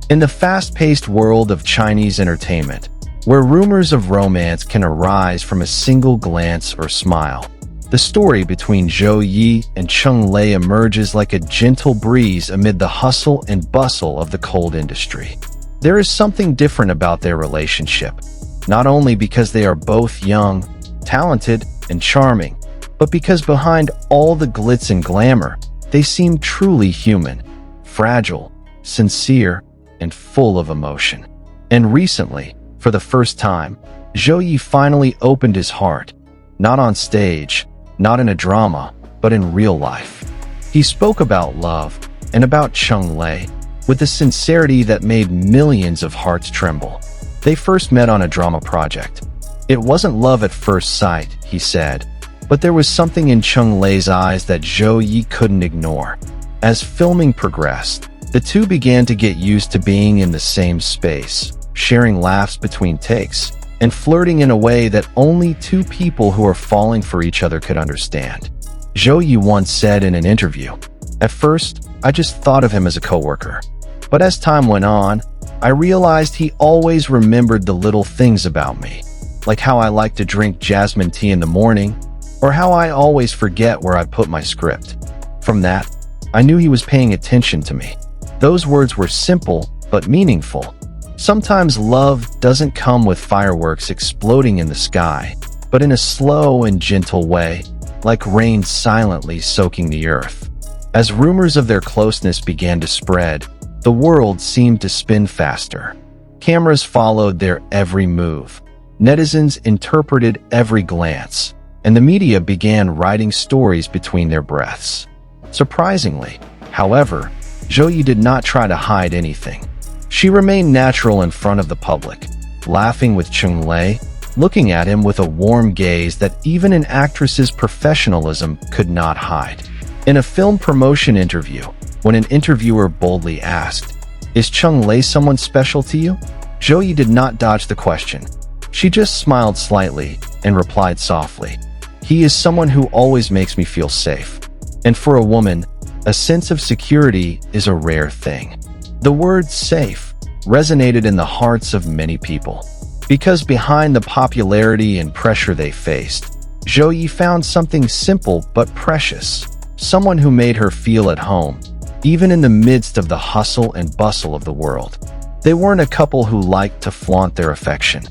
In the fast-paced world of Chinese entertainment, where rumors of romance can arise from a single glance or smile, the story between Zhou Ye and Cheng Lei emerges like a gentle breeze amid the hustle and bustle of the cold industry. There is something different about their relationship, not only because they are both young, talented, and charming, but because behind all the glitz and glamour, they seem truly human, fragile, sincere, and full of emotion. And recently, for the first time, Zhou Ye finally opened his heart, not on stage, not in a drama, but in real life. He spoke about love and about Cheng Lei with a sincerity that made millions of hearts tremble. They first met on a drama project. It wasn't love at first sight, he said, but there was something in Cheng Lei's eyes that Zhou Ye couldn't ignore. As filming progressed, the two began to get used to being in the same space, sharing laughs between takes, and flirting in a way that only two people who are falling for each other could understand. Zhou Ye once said in an interview, "At first, I just thought of him as a coworker. But as time went on, I realized he always remembered the little things about me, like how I like to drink jasmine tea in the morning, or how I always forget where I put my script. From that, I knew he was paying attention to me." Those words were simple, but meaningful. Sometimes love doesn't come with fireworks exploding in the sky, but in a slow and gentle way, like rain silently soaking the earth. As rumors of their closeness began to spread, the world seemed to spin faster. Cameras followed their every move. Netizens interpreted every glance, and the media began writing stories between their breaths. Surprisingly, however, Zhou Ye did not try to hide anything. She remained natural in front of the public, laughing with Cheng Lei, looking at him with a warm gaze that even an actress's professionalism could not hide. In a film promotion interview, when an interviewer boldly asked, "Is Cheng Lei someone special to you?" Zhou Ye did not dodge the question. She just smiled slightly and replied softly, "He is someone who always makes me feel safe." And for a woman, a sense of security is a rare thing. The word safe resonated in the hearts of many people. Because behind the popularity and pressure they faced, Zhou Ye found something simple but precious, someone who made her feel at home, even in the midst of the hustle and bustle of the world. They weren't a couple who liked to flaunt their affection.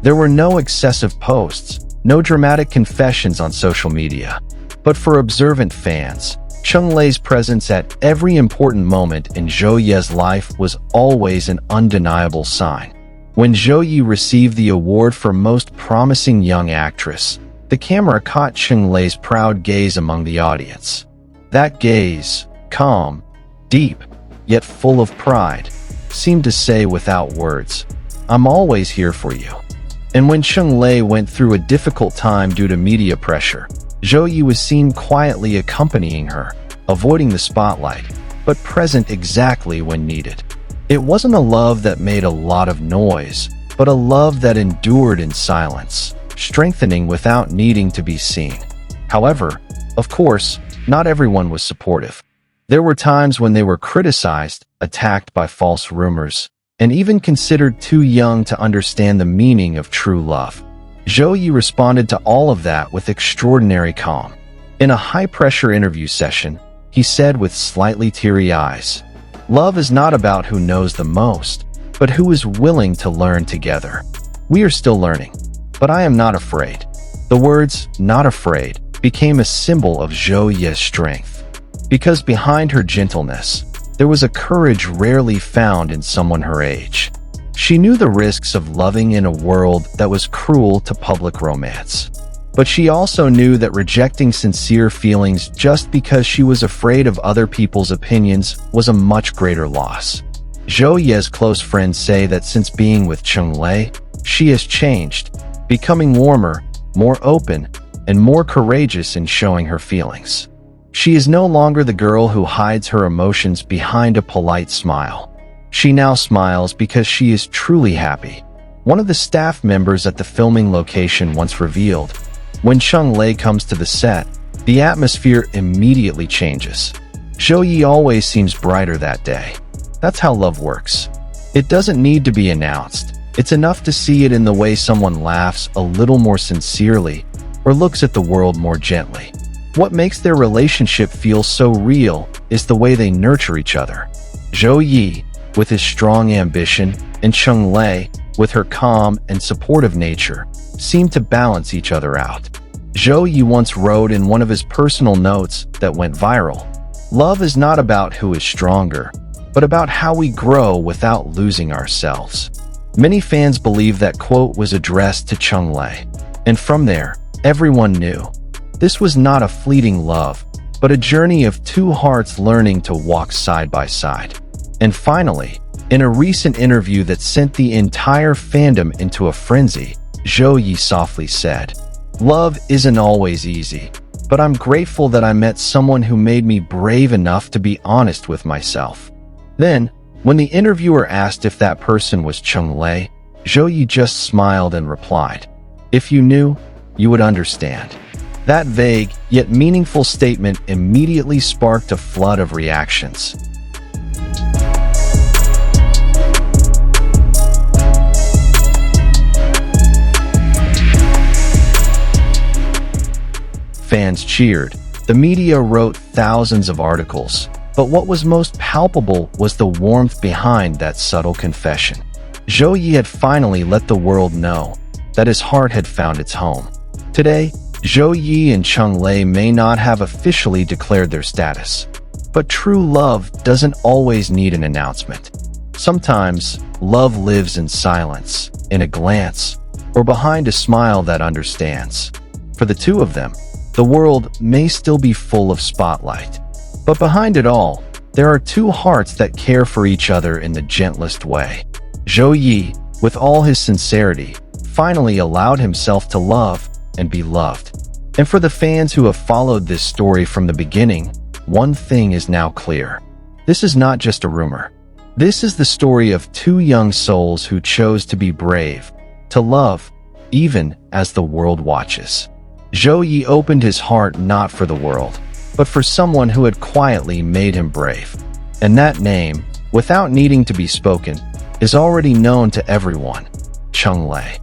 There were no excessive posts, no dramatic confessions on social media. But for observant fans, Cheng Lei's presence at every important moment in Zhou Ye's life was always an undeniable sign. When Zhou Ye received the award for Most Promising Young Actress, the camera caught Cheng Lei's proud gaze among the audience. That gaze, calm, deep, yet full of pride, seemed to say without words, "I'm always here for you." And when Cheng Lei went through a difficult time due to media pressure, Zhou Ye was seen quietly accompanying her, avoiding the spotlight, but present exactly when needed. It wasn't a love that made a lot of noise, but a love that endured in silence, strengthening without needing to be seen. However, of course, not everyone was supportive. There were times when they were criticized, attacked by false rumors, and even considered too young to understand the meaning of true love. Zhou Ye responded to all of that with extraordinary calm. In a high-pressure interview session, he said with slightly teary eyes, "Love is not about who knows the most, but who is willing to learn together. We are still learning, but I am not afraid." The words, "not afraid," became a symbol of Zhou Ye's strength. Because behind her gentleness, there was a courage rarely found in someone her age. She knew the risks of loving in a world that was cruel to public romance. But she also knew that rejecting sincere feelings just because she was afraid of other people's opinions was a much greater loss. Zhou Ye's close friends say that since being with Cheng Lei, she has changed, becoming warmer, more open, and more courageous in showing her feelings. She is no longer the girl who hides her emotions behind a polite smile. She now smiles because she is truly happy. One of the staff members at the filming location once revealed, "When Cheng Lei comes to the set, the atmosphere immediately changes. Zhou Ye always seems brighter that day." That's how love works. It doesn't need to be announced. It's enough to see it in the way someone laughs a little more sincerely or looks at the world more gently. What makes their relationship feel so real is the way they nurture each other. Zhou Ye, with his strong ambition, and Cheng Lei, with her calm and supportive nature, seem to balance each other out. Zhou Ye once wrote in one of his personal notes that went viral, "Love is not about who is stronger, but about how we grow without losing ourselves." Many fans believe that quote was addressed to Cheng Lei, and from there, everyone knew. This was not a fleeting love, but a journey of two hearts learning to walk side by side. And finally, in a recent interview that sent the entire fandom into a frenzy, Zhou Ye softly said, "Love isn't always easy, but I'm grateful that I met someone who made me brave enough to be honest with myself." Then, when the interviewer asked if that person was Cheng Lei, Zhou Ye just smiled and replied, "If you knew, you would understand." That vague, yet meaningful statement immediately sparked a flood of reactions. Fans cheered. The media wrote thousands of articles. But what was most palpable was the warmth behind that subtle confession. Zhou Ye had finally let the world know that his heart had found its home. Today, Zhou Ye and Cheng Lei may not have officially declared their status, but true love doesn't always need an announcement. Sometimes, love lives in silence, in a glance, or behind a smile that understands. For the two of them, the world may still be full of spotlight, but behind it all, there are two hearts that care for each other in the gentlest way. Zhou Ye, with all his sincerity, finally allowed himself to love and be loved. And for the fans who have followed this story from the beginning, one thing is now clear. This is not just a rumor. This is the story of two young souls who chose to be brave, to love, even as the world watches. Zhou Ye opened his heart not for the world, but for someone who had quietly made him brave. And that name, without needing to be spoken, is already known to everyone: Cheng Lei.